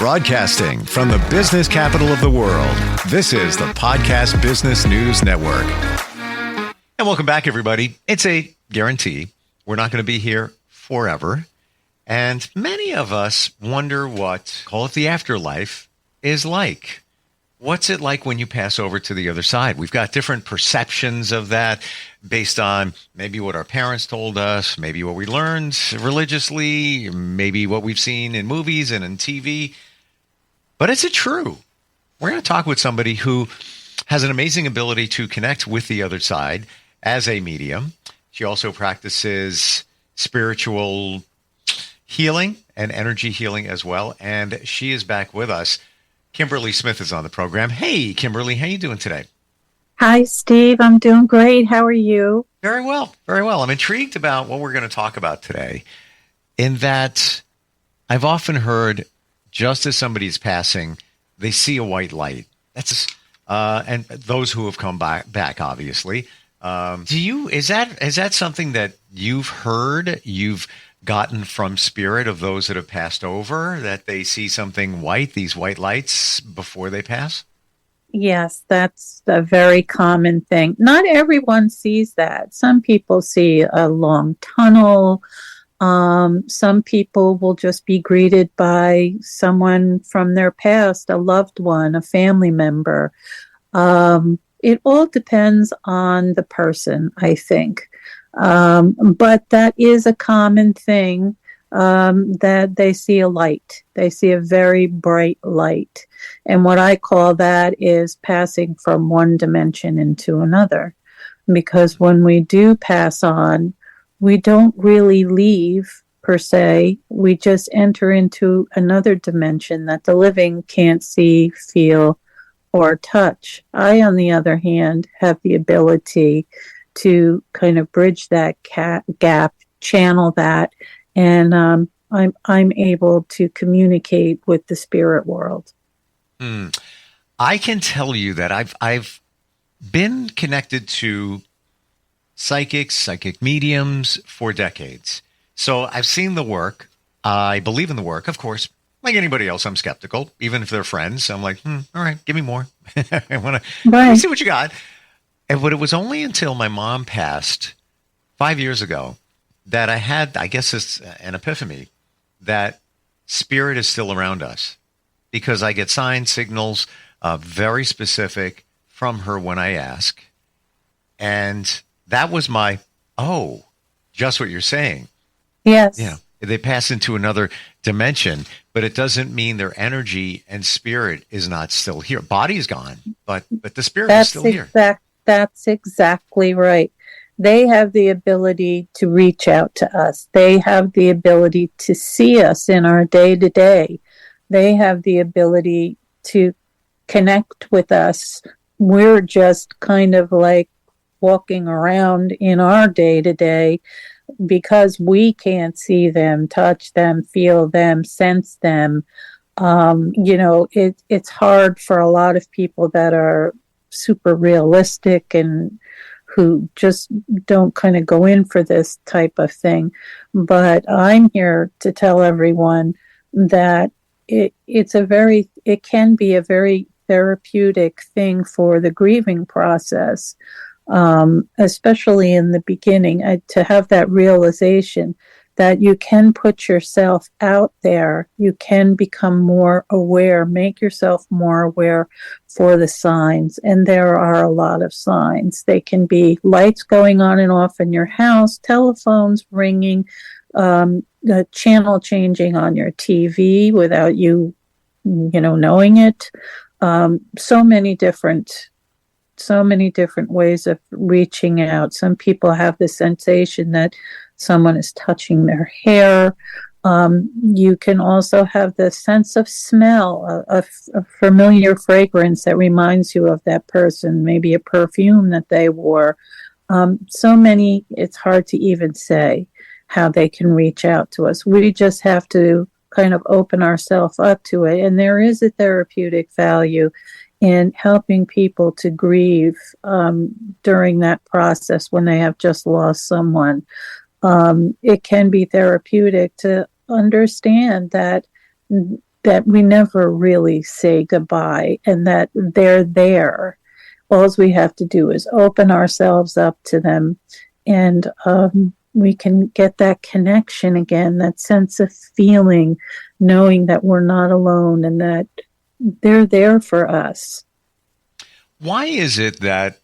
Broadcasting from the business capital of the world, this is the Podcast Business News Network. And welcome back, everybody. It's a guarantee. We're not going to be here forever. And many of us wonder what, call it the afterlife, is like. What's it like when you pass over to the other side? We've got different perceptions of that based on maybe what our parents told us, maybe what we learned religiously, maybe what we've seen in movies and in TV. But is it true? We're going to talk with somebody who has an amazing ability to connect with the other side as a medium. She also practices spiritual healing and energy healing as well. And she is back with us. Kimberley Smith is on the program. Hey, Kimberley, how you doing today? Hi, Steve. I'm doing great. How are you? Very well. Very well. I'm intrigued about what we're going to talk about today, in that I've often heard just as somebody's passing, they see a white light. That's and those who have come back obviously. Is that something that you've heard, you've gotten from spirit of those that have passed over, that they see something white, these white lights before they pass? Yes, that's a very common thing. Not everyone sees that. Some people see a long tunnel. Some people will just be greeted by someone from their past, a loved one, a family member. It all depends on the person, I think. But that is a common thing, that they see a light. They see a very bright light. And what I call that is passing from one dimension into another. Because when we do pass on, we don't really leave per se. We just enter into another dimension that the living can't see, feel, or touch. I, on the other hand, have the ability to kind of bridge that gap, channel that, and I'm able to communicate with the spirit world. I can tell you that I've been connected to psychics, psychic mediums for decades. So I've seen the work. I believe in the work, of course. Like anybody else, I'm skeptical, even if they're friends. I'm like, all right, give me more. I want to see what you got. But it was only until my mom passed 5 years ago that I had, I guess it's an epiphany, that spirit is still around us, because I get signs, signals, very specific from her when I ask. And that was my, just what you're saying. Yes. Yeah. They pass into another dimension, but it doesn't mean their energy and spirit is not still here. Body is gone, but the spirit is still here. That's exactly right. They have the ability to reach out to us. They have the ability to see us in our day-to-day. They have the ability to connect with us. We're just kind of like walking around in our day-to-day because we can't see them, touch them, feel them, sense them. It's hard for a lot of people that are super realistic and who just don't kind of go in for this type of thing. But I'm here to tell everyone that it can be a very therapeutic thing for the grieving process, especially in the beginning, to have that realization that you can put yourself out there. You can become more aware, make yourself more aware for the signs. And there are a lot of signs. They can be lights going on and off in your house, telephones ringing, the channel changing on your TV without you knowing it. So many different ways of reaching out. Some people have the sensation that someone is touching their hair. You can also have the sense of smell, a familiar fragrance that reminds you of that person, maybe a perfume that they wore. So many, it's hard to even say how they can reach out to us. We just have to kind of open ourselves up to it. And there is a therapeutic value in helping people to grieve during that process when they have just lost someone. It can be therapeutic to understand that that we never really say goodbye and that they're there. All we have to do is open ourselves up to them, and we can get that connection again, that sense of feeling, knowing that we're not alone and that they're there for us. Why is it that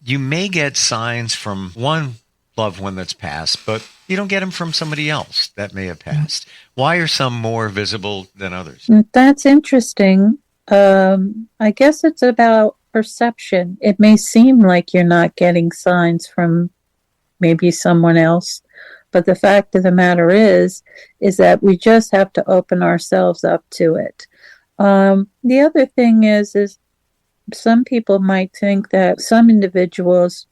you may get signs from one loved one that's passed, but you don't get them from somebody else that may have passed? Why are some more visible than others? That's interesting. I guess it's about perception. It may seem like you're not getting signs from maybe someone else, but the fact of the matter is that we just have to open ourselves up to it. The other thing is some people might think that some individuals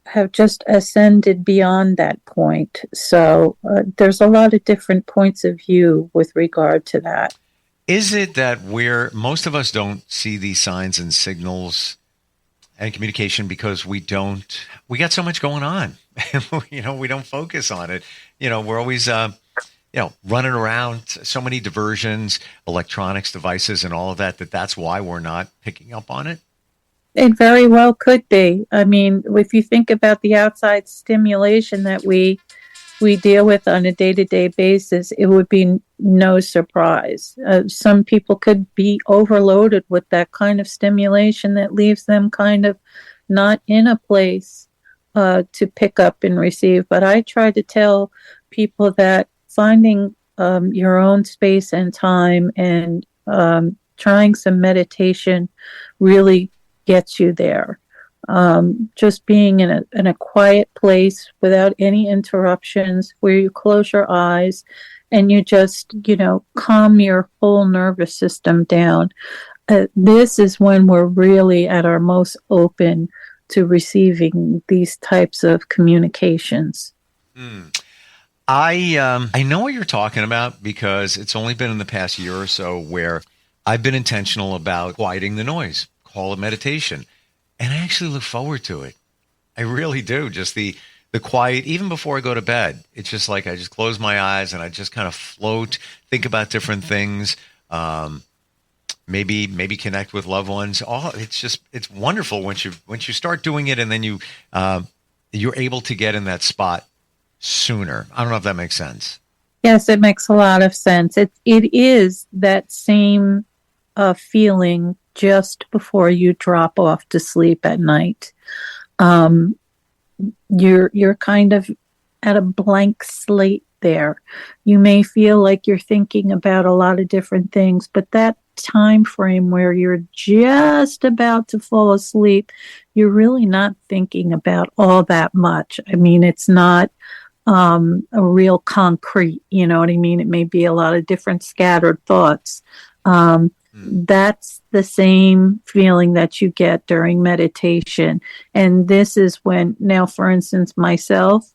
have just ascended beyond that point. So there's a lot of different points of view with regard to that. Is it that most of us don't see these signs and signals and communication because we got so much going on? We don't focus on it. We're always, running around, so many diversions, electronics devices and all of that's why we're not picking up on it? It very well could be. I mean, if you think about the outside stimulation that we deal with on a day-to-day basis, it would be no surprise. Some people could be overloaded with that kind of stimulation that leaves them kind of not in a place to pick up and receive. But I try to tell people that finding your own space and time and trying some meditation really gets you there. Just being in a quiet place without any interruptions, where you close your eyes and you just, calm your whole nervous system down. This is when we're really at our most open to receiving these types of communications. I know what you're talking about because it's only been in the past year or so where I've been intentional about quieting the noise, call it meditation. And I actually look forward to it. I really do. Just the quiet, even before I go to bed. It's just like I just close my eyes and I just kind of float, think about different things, maybe connect with loved ones. It's wonderful once you start doing it, and then you're able to get in that spot sooner. I don't know if that makes sense. Yes, it makes a lot of sense. It is that same feeling just before you drop off to sleep at night. You're kind of at a blank slate there. You may feel like you're thinking about a lot of different things, but that time frame where you're just about to fall asleep, you're really not thinking about all that much. I mean, it's not a real concrete, you know what I mean? It may be a lot of different scattered thoughts. That's the same feeling that you get during meditation. And this is when, now, for instance, myself,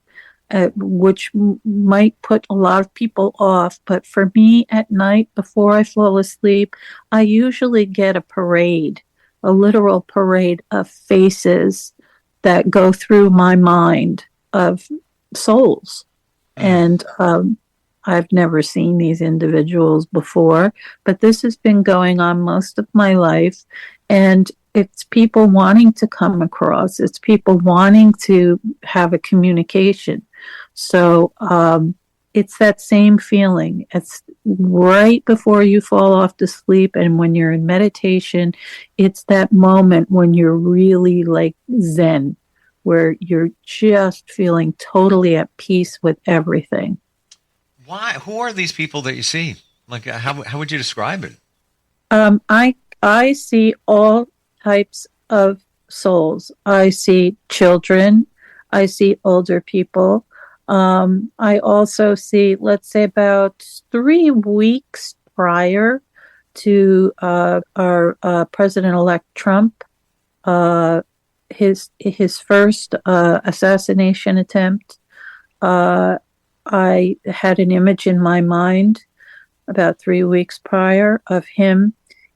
which might put a lot of people off, but for me at night before I fall asleep, I usually get a literal parade of faces that go through my mind of souls. And I've never seen these individuals before, but this has been going on most of my life. And it's people wanting to come across. It's people wanting to have a communication. So it's that same feeling. It's right before you fall off to sleep. And when you're in meditation, it's that moment when you're really like Zen, where you're just feeling totally at peace with everything. Why? Who are these people that you see? Like, how would you describe it? I see all types of souls. I see children. I see older people. I also see, let's say, about 3 weeks prior to our President-elect Trump, his first assassination attempt. I had an image in my mind about 3 weeks prior of him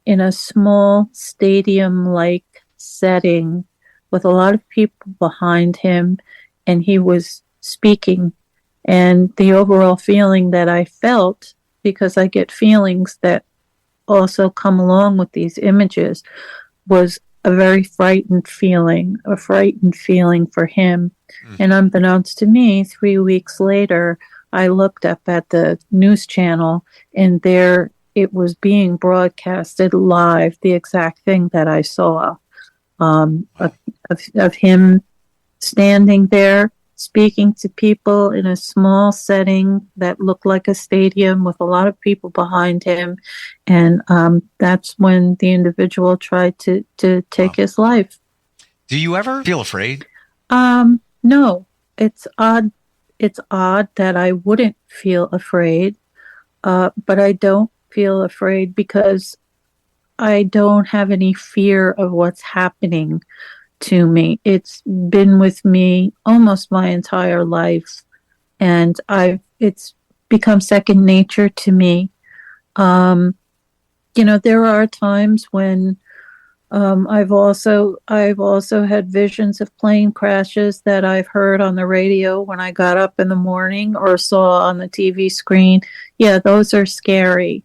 in a small stadium-like setting with a lot of people behind him, and he was speaking. And the overall feeling that I felt, because I get feelings that also come along with these images was a very frightened feeling for him. And unbeknownst to me, 3 weeks later, I looked up at the news channel, and there it was being broadcasted live, the exact thing that I saw, of him standing there speaking to people in a small setting that looked like a stadium with a lot of people behind him. And that's when the individual tried to take his life. Do you ever feel afraid? No, it's odd. It's odd that I wouldn't feel afraid, but I don't feel afraid because I don't have any fear of what's happening to me. It's been with me almost my entire life, and it's become second nature to me. There are times when I've also had visions of plane crashes that I've heard on the radio when I got up in the morning or saw on the TV screen. Yeah, those are scary.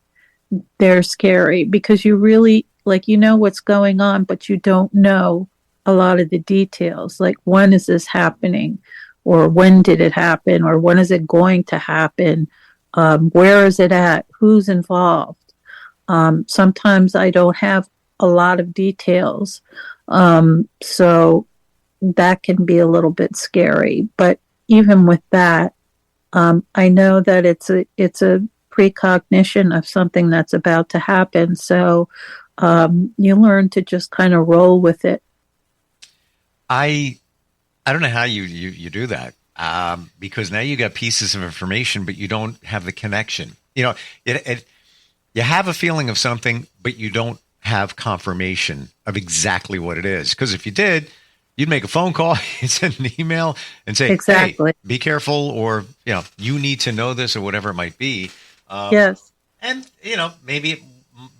They're scary because you really what's going on, but you don't know a lot of the details. Like, when is this happening? Or when did it happen? Or when is it going to happen? Where is it at? Who's involved? Sometimes I don't have a lot of details. So that can be a little bit scary. But even with that, I know that it's a precognition of something that's about to happen. So you learn to just kind of roll with it. I don't know how you do that, because now you got pieces of information, but you don't have the connection. You have a feeling of something, but you don't have confirmation of exactly what it is. Because if you did, you'd make a phone call, you'd send an email and say, exactly. Hey, be careful, or you need to know this, or whatever it might be. Yes. And maybe it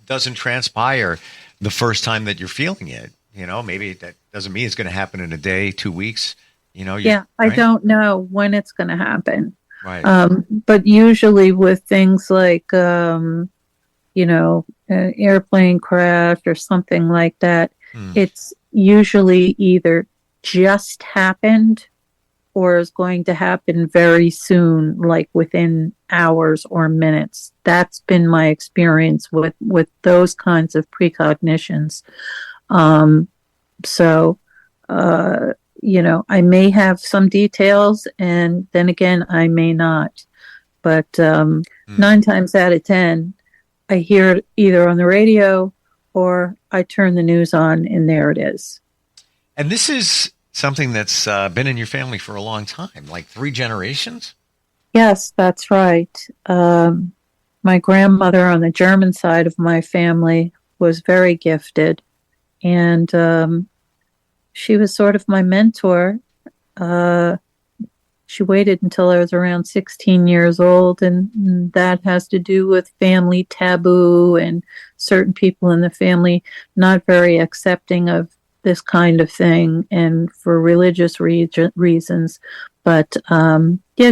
doesn't transpire the first time that you're feeling it. Maybe that doesn't mean it's going to happen in a day, 2 weeks. I don't know when it's going to happen. Right. But usually with things like, an airplane crash or something like that, it's usually either just happened or is going to happen very soon, like within hours or minutes. That's been my experience with those kinds of precognitions. I may have some details, and then again, I may not. But 9 times out of 10, I hear it either on the radio or I turn the news on, and there it is. And this is something that's been in your family for a long time, like 3 generations? Yes, that's right. My grandmother on the German side of my family was very gifted, and she was sort of my mentor. She waited until I was around 16 years old, and that has to do with family taboo and certain people in the family not very accepting of this kind of thing, and for religious reasons. But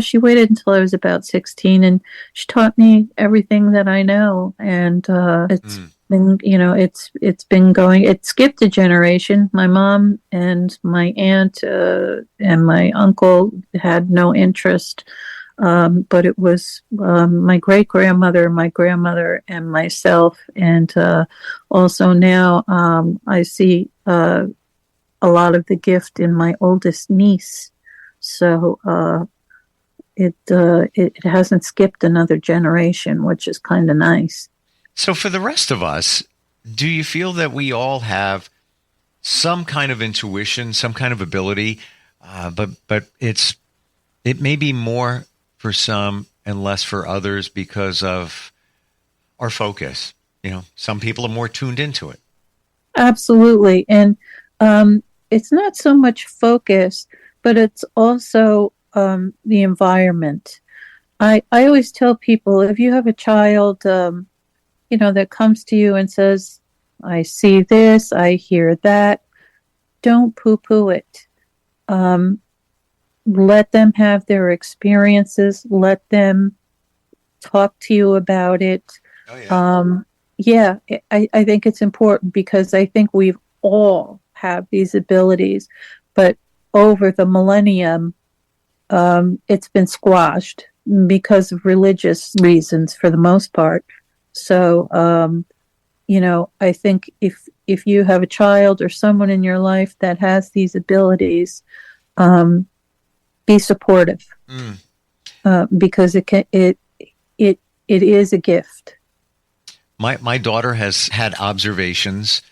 she waited until I was about 16, and she taught me everything that I know. And it's been, it's been going. It skipped a generation. My mom and my aunt and my uncle had no interest, but it was my great-grandmother, my grandmother, and myself. And also now I see a lot of the gift in my oldest niece. So it hasn't skipped another generation, which is kind of nice. So for the rest of us, do you feel that we all have some kind of intuition, some kind of ability, but it may be more for some and less for others because of our focus? Some people are more tuned into it. Absolutely. And it's not so much focus, but it's also the environment. I always tell people, if you have a child, that comes to you and says, I see this, I hear that, don't poo-poo it. Let them have their experiences. Let them talk to you about it. Oh, yeah. Yeah, I think it's important because I think we've all have these abilities, but over the millennium, it's been squashed because of religious reasons for the most part. So, I think if you have a child or someone in your life that has these abilities, be supportive, because it is a gift. My daughter has had observations.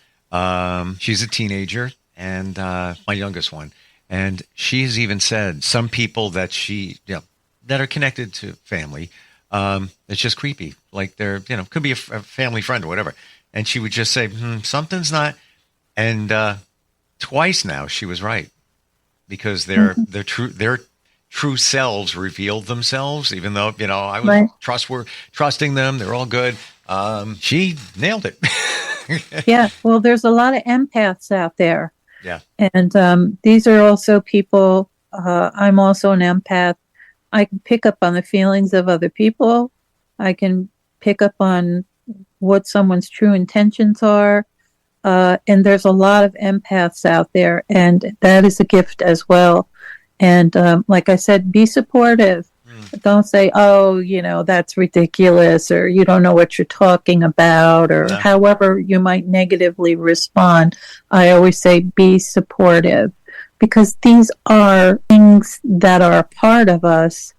She's a teenager, and my youngest one, and she's even said some people that that are connected to family, it's just creepy. Like they're could be a family friend or whatever, and she would just say something's not. And twice now she was right, because their true selves revealed themselves, even though I was trusting them. They're all good. She nailed it. Yeah, well, there's a lot of empaths out there. Yeah. And these are also people, I'm also an empath. I can pick up on the feelings of other people. I can pick up on what someone's true intentions are. And there's a lot of empaths out there, and that is a gift as well. And like I said, be supportive. Don't say, oh, that's ridiculous, or you don't know what you're talking about, or however you might negatively respond. I always say be supportive, because these are things that are a part of us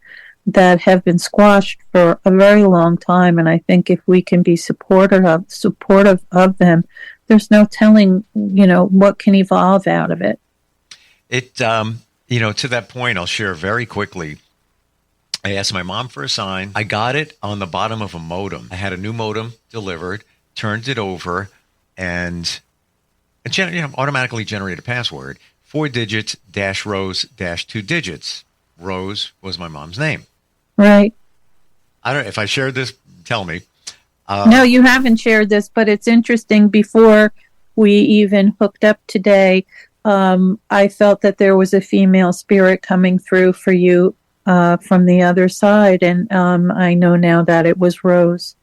that have been squashed for a very long time. And I think if we can be supportive of them, there's no telling, what can evolve out of it. It, to that point, I'll share very quickly. I asked my mom for a sign. I got it on the bottom of a modem. I had a new modem delivered, turned it over, and it automatically generated a password. 4 digits, -Rose, -2 digits. Rose was my mom's name. Right. I don't know if I shared this. Tell me. No, you haven't shared this, but it's interesting. Before we even hooked up today, I felt that there was a female spirit coming through for you from the other side, and I know now that it was Rose.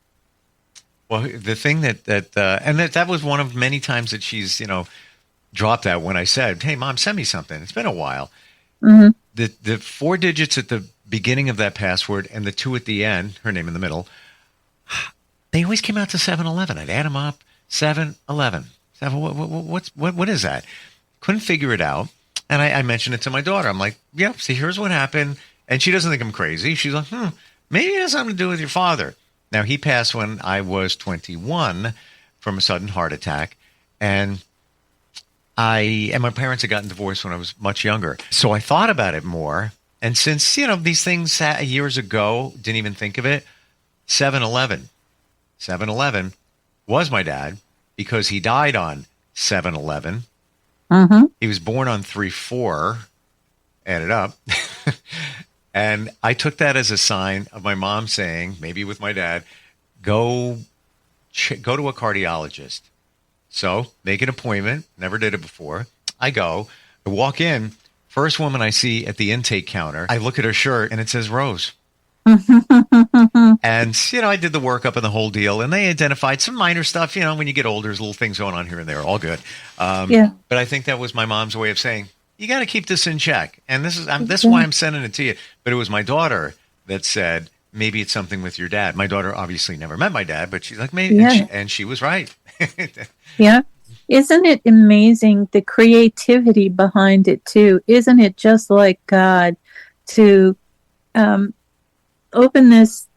Well, the thing that was one of many times that she's dropped that when I said, "Hey, Mom, send me something." It's been a while. Mm-hmm. The 4 digits at the beginning of that password and the 2 at the end, her name in the middle, they always came out to 7-Eleven. I'd add them up. 7-Eleven. What is that? Couldn't figure it out. And I mentioned it to my daughter. I'm like, yeah, see, here's what happened. And she doesn't think I'm crazy. She's like, maybe it has something to do with your father. Now, he passed when I was 21 from a sudden heart attack. And my parents had gotten divorced when I was much younger. So I thought about it more. And since, these things years ago, didn't even think of it. 7-Eleven. 7-Eleven was my dad, because he died on 7-Eleven. Mm-hmm. He was born on 3/4, add it up. And I took that as a sign of my mom saying, maybe with my dad, go to a cardiologist. So make an appointment. Never did it before. I go. I walk in. First woman I see at the intake counter. I look at her shirt and it says Rose. And, I did the workup and the whole deal, and they identified some minor stuff. When you get older, there's little things going on here and there, all good. Yeah. But I think that was my mom's way of saying, you got to keep this in check. And this is why I'm sending it to you. But it was my daughter that said, maybe it's something with your dad. My daughter obviously never met my dad, but she's like, maybe. Yeah. And she was right. Yeah. Isn't it amazing, the creativity behind it too? Isn't it just like God to open this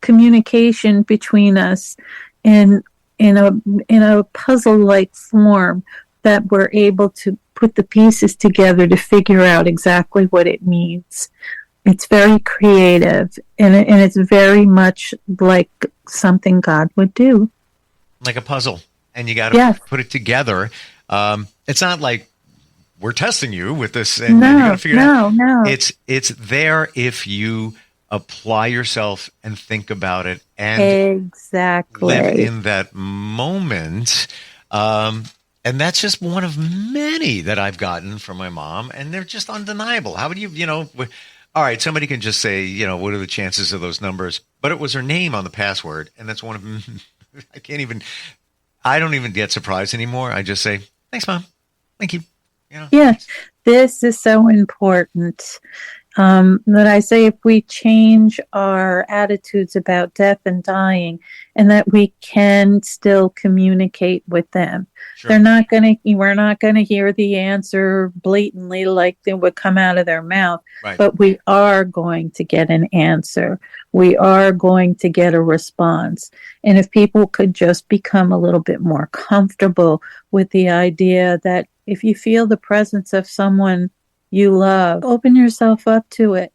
communication between us in a puzzle-like form, that we're able to put the pieces together to figure out exactly what it means. It's very creative, and it's very much like something God would do. Like a puzzle. And you got to put it together. It's not like we're testing you with this and you got to figure it out. No. It's there if you apply yourself and think about it and live in that moment. And that's just one of many that I've gotten from my mom, and they're just undeniable. How would you, all right, somebody can just say, what are the chances of those numbers? But it was her name on the password, and that's one of I don't even get surprised anymore. I just say, thanks, Mom. Thank you. Yeah, this is so important. That I say if we change our attitudes about death and dying, and that we can still communicate with them. Sure. We're not gonna hear the answer blatantly like they would come out of their mouth, right. But we are going to get an answer. We are going to get a response. And if people could just become a little bit more comfortable with the idea that if you feel the presence of someone you love, open yourself up to it.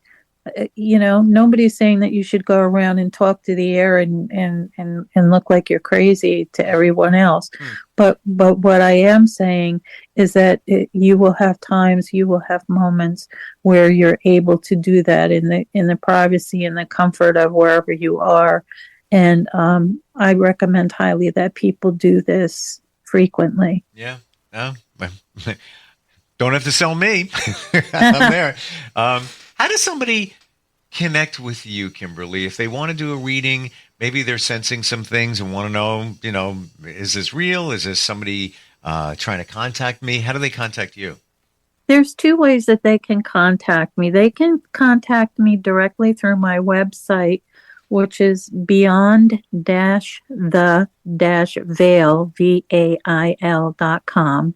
Nobody's saying that you should go around and talk to the air and look like you're crazy to everyone else. But what I am saying is that you will have moments where you're able to do that in the privacy and the comfort of wherever you are. And I recommend highly that people do this frequently. Yeah. Don't have to sell me. I'm there. How does somebody connect with you, Kimberly? If they want to do a reading, maybe they're sensing some things and want to know, is this real? Is this somebody trying to contact me? How do they contact you? There's two ways that they can contact me. They can contact me directly through my website, which is beyond-the-vail, VAIL.com.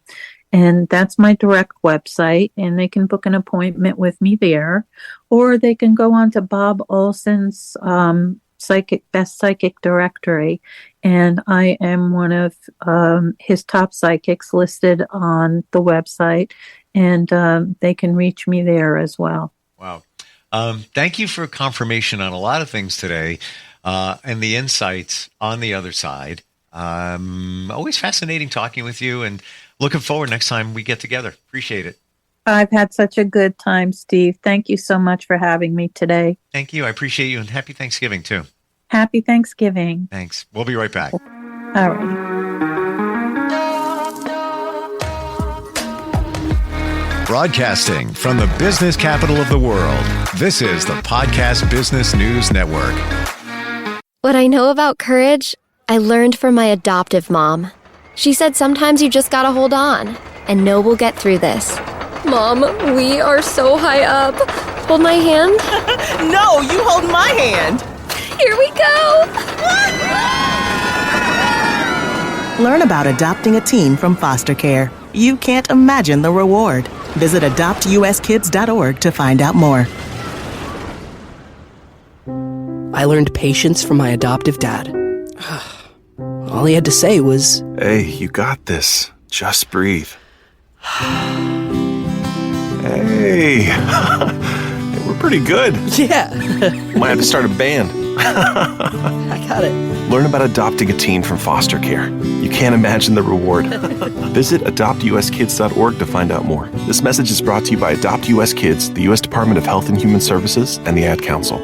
And that's my direct website, and they can book an appointment with me there. Or they can go on to Bob Olson's best psychic directory, and I am one of his top psychics listed on the website, and they can reach me there as well. Wow. Thank you for confirmation on a lot of things today, and the insights on the other side. Always fascinating talking with you, and looking forward next time we get together. Appreciate it. I've had such a good time, Steve. Thank you so much for having me today. Thank you. I appreciate you, and happy Thanksgiving, too. Happy Thanksgiving. Thanks. We'll be right back. All right. Broadcasting from the business capital of the world, this is the Podcast Business News Network. What I know about courage, I learned from my adoptive mom. She said sometimes you just gotta hold on and know we'll get through this. Mom, we are so high up. Hold my hand. No, you hold my hand. Here we go. Learn about adopting a teen from foster care. You can't imagine the reward. Visit adoptuskids.org to find out more. I learned patience from my adoptive dad. All he had to say was, "Hey, you got this. Just breathe." Hey, we're pretty good. Yeah. Might have to start a band. I got it. Learn about adopting a teen from foster care. You can't imagine the reward. Visit adoptuskids.org to find out more. This message is brought to you by Adopt US Kids, the U.S. Department of Health and Human Services, and the Ad Council.